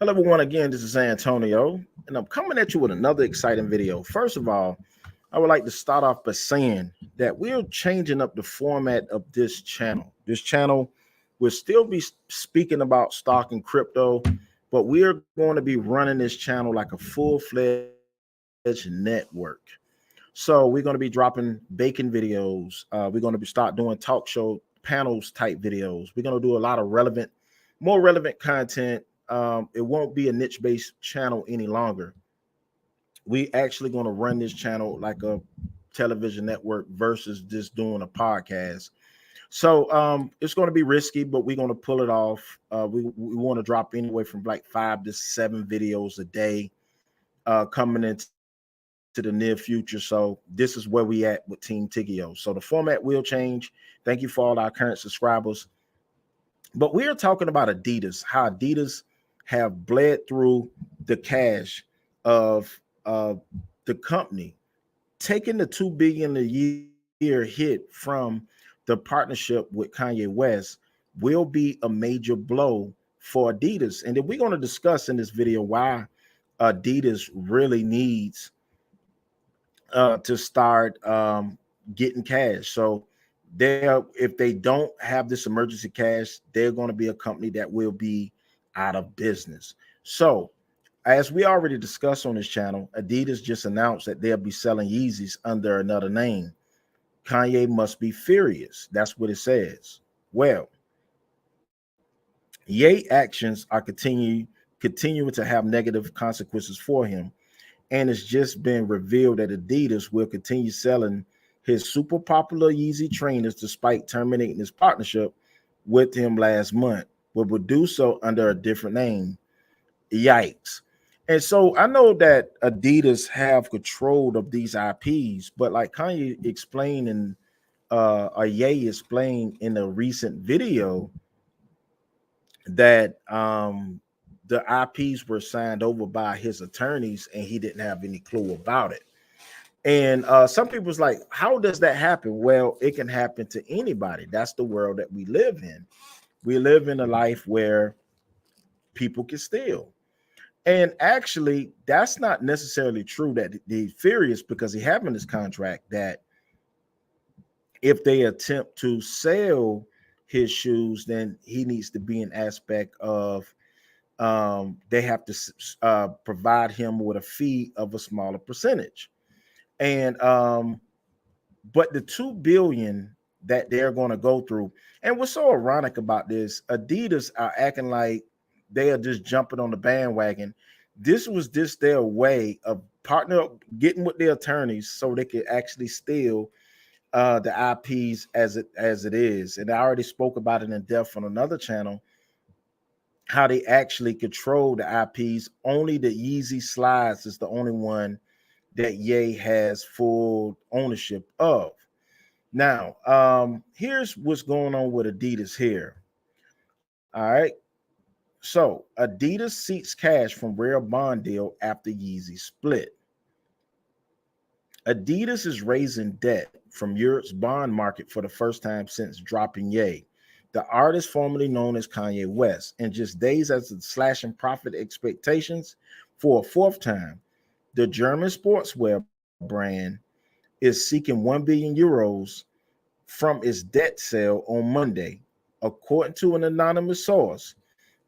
Hello, everyone. Again, this is Antonio, and I'm coming at you with another exciting video. First of all, I would like to start off by saying that we're changing up the format of this channel. This channel will still be speaking about stock and crypto, but we're going to be running this channel like a full-fledged network. So we're going to be dropping baking videos. We're going to be start doing talk show panels type videos. We're going to do a lot of more relevant content. It won't be a niche based channel any longer. We actually going to run this channel like a television network versus just doing a podcast. So it's going to be risky, but we're going to pull it off. We want to drop anywhere from like 5 to 7 videos a day coming into the near future. So this is where we at with Team Tiggio. So the format will change. Thank you for all our current subscribers. But we are talking about Adidas, how Adidas have bled through the cash of the company, taking the 2 billion a year hit from the partnership with Kanye West will be a major blow for Adidas. And then we're going to discuss in this video why Adidas really needs to start getting cash. So if they don't have this emergency cash, they're going to be a company that will be out of business. So as we already discussed on this channel, Adidas just announced that they'll be selling Yeezys under another name. Kanye must be furious. That's what it says. Well, Ye actions are continuing to have negative consequences for him, and it's just been revealed that Adidas will continue selling his super popular Yeezy trainers despite terminating his partnership with him last month, but would do so under a different name. Yikes. And so I know that Adidas have control of these IPs, but like Kanye explained in or Ye explained in a recent video that the IPs were signed over by his attorneys and he didn't have any clue about it. And some people's like, how does that happen? Well, it can happen to anybody. That's the world that we live in. We live in a life where people can steal. And actually, that's not necessarily true that he's furious because he having this contract that if they attempt to sell his shoes, then he needs to be an aspect of they have to provide him with a fee of a smaller percentage. And but the 2 billion that they're going to go through, and what's so ironic about this, Adidas are acting like they are just jumping on the bandwagon. This was just their way of partner getting with their attorneys so they could actually steal the IPs as it is. And I already spoke about it in depth on another channel, how they actually control the IPs. Only the Yeezy slides is the only one that Ye has full ownership of. Now, here's what's going on with Adidas here. All right. So Adidas seeks cash from rare bond deal after Yeezy split. Adidas is raising debt from Europe's bond market for the first time since dropping Ye, the artist formerly known as Kanye West, in just days as it's slashing profit expectations for a fourth time. The German sportswear brand is seeking 1 billion euros from its debt sale on Monday. According to an anonymous source,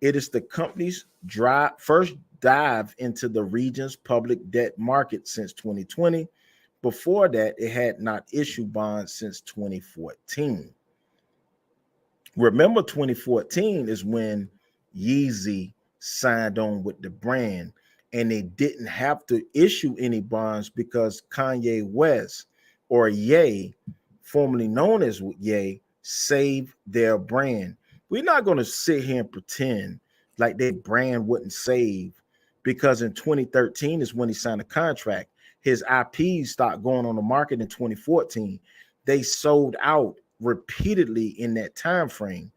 it is the company's first dive into the region's public debt market since 2020. Before that, it had not issued bonds since 2014. Remember, 2014 is when Yeezy signed on with the brand, and they didn't have to issue any bonds because Kanye West, or Ye, formerly known as Ye, saved their brand. We're not going to sit here and pretend like their brand wouldn't save, because in 2013 is when he signed a contract. His IPs started going on the market in 2014. They sold out repeatedly in that time frame.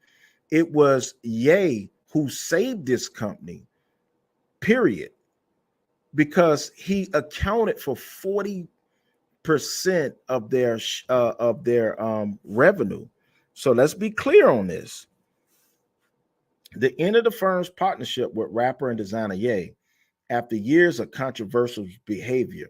It was Ye who saved this company, period, because he accounted for 40% of their revenue. So let's be clear on this. The end of the firm's partnership with rapper and designer Ye, after years of controversial behavior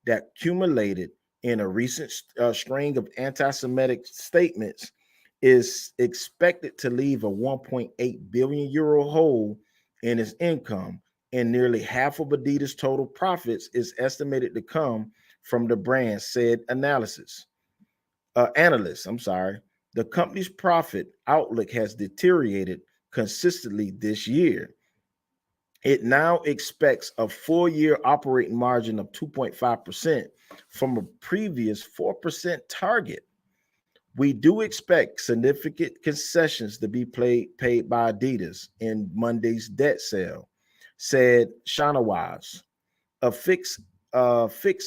that accumulated in a recent string of anti-Semitic statements, is expected to leave a 1.8 billion euro hole in its income, and nearly half of Adidas' total profits is estimated to come from the brand, said analysts. I'm sorry. The company's profit outlook has deteriorated consistently this year. It now expects a full year operating margin of 2.5% from a previous 4% target. We do expect significant concessions to be paid by Adidas in Monday's debt sale, said Shanawaz, a fixed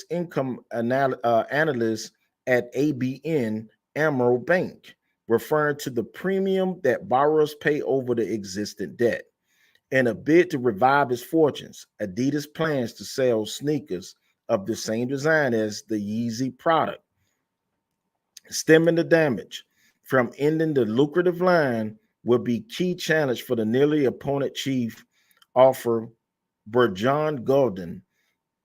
income analyst at ABN AMRO Bank, referring to the premium that borrowers pay over the existing debt. In a bid to revive its fortunes, Adidas plans to sell sneakers of the same design as the Yeezy product. Stemming the damage from ending the lucrative line will be key challenge for the nearly appointed chief offer Burjan Golden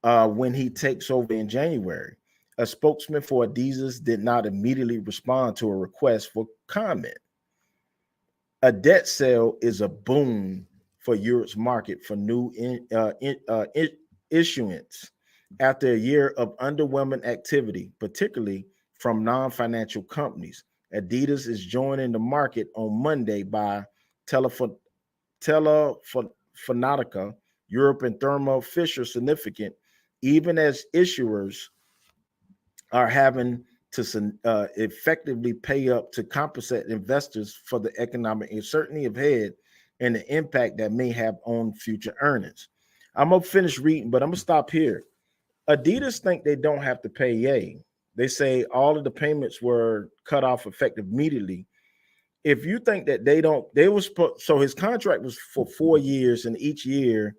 when he takes over in January. A spokesman for Adidas did not immediately respond to a request for comment. A debt sale is a boon for Europe's market for new issuance after a year of underwhelming activity, particularly from non-financial companies. Adidas is joining the market on Monday by Telefonica, Europe, and Thermo Fisher significant, even as issuers are having to effectively pay up to compensate investors for the economic uncertainty ahead and the impact that may have on future earnings. I'm gonna finish reading, but I'm gonna stop here. Adidas think they don't have to pay Ye. They say all of the payments were cut off effective immediately. If you think that they were supposed, so his contract was for 4 years, and each year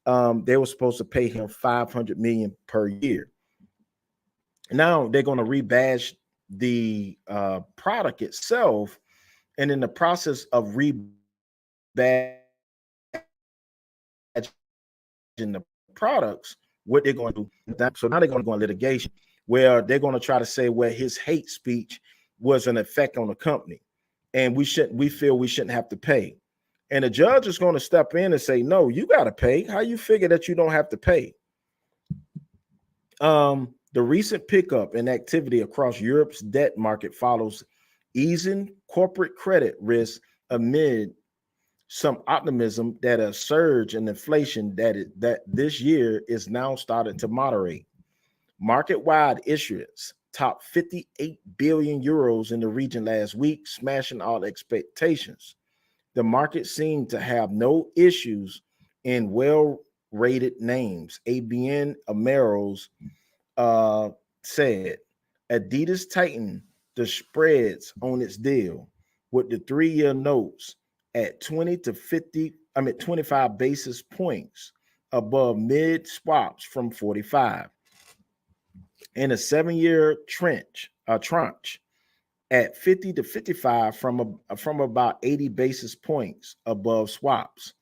they were supposed to pay him 500 million per year. Now they're going to rebadge the product itself, and in the process of rebadging the products, what they're going to do. So now they're going to go on litigation where they're going to try to say where his hate speech was an effect on the company, and we feel we shouldn't have to pay. And the judge is going to step in and say, no, you got to pay. How you figure that you don't have to pay? The recent pickup in activity across Europe's debt market follows easing corporate credit risk amid some optimism that a surge in inflation that this year is now starting to moderate. Market-wide issuance topped 58 billion euros in the region last week, smashing all expectations. The market seemed to have no issues in well-rated names. ABN AMRO's said Adidas tightened the spreads on its deal with the 3-year notes at 25 basis points above mid swaps from 45, and a 7-year tranche at 50 to 55 from about 80 basis points above swaps.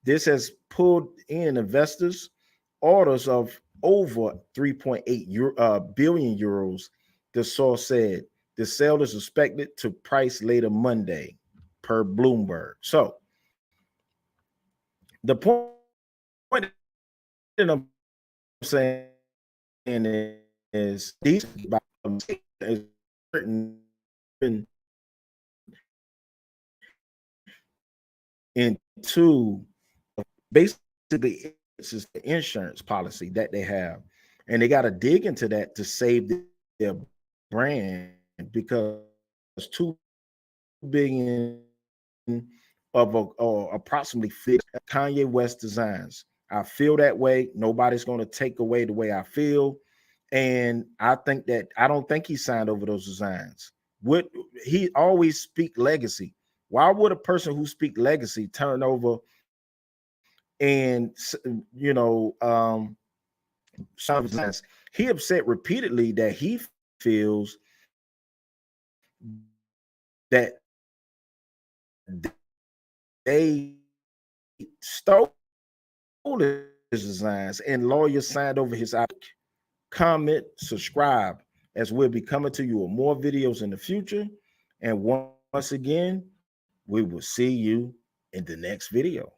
This has pulled in investors' orders of over 3.8 billion euros, the source said. The sale is expected to price later Monday, per Bloomberg. So the point that I'm saying is these into basically it's just the insurance policy that they have, and they got to dig into that to save their brand, because 2 billion of approximately 50 Kanye West designs. I feel that way. Nobody's going to take away the way I feel, and I don't think he signed over those designs. Would he always speak legacy? Why would a person who speak legacy turn over and some designs? He have said repeatedly that he feels that they stole his designs, and lawyers signed over his IP. Comment, subscribe, as we'll be coming to you with more videos in the future. And once again, we will see you in the next video.